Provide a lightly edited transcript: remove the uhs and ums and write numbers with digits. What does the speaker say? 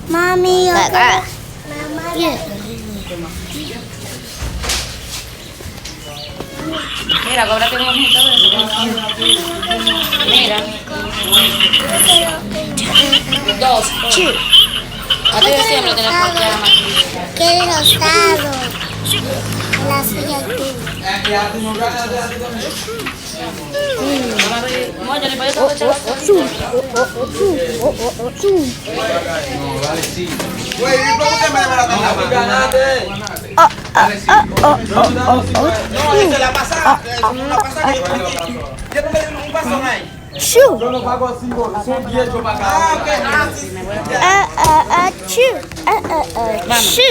Mami, Acá. Mira, cóbrate un ojito de eso. Mira. Dos. A ti siempre tienes que llamar. qué rosado. La silla azul. Móyale, para yo te echar Güey, ¿por qué me la ganaste? No, esa es la pasada. La pasada que yo no me di un paso ahí. Chu. Yo no pago así, son 10 yo pago. Ah, ok. Chu. Chu.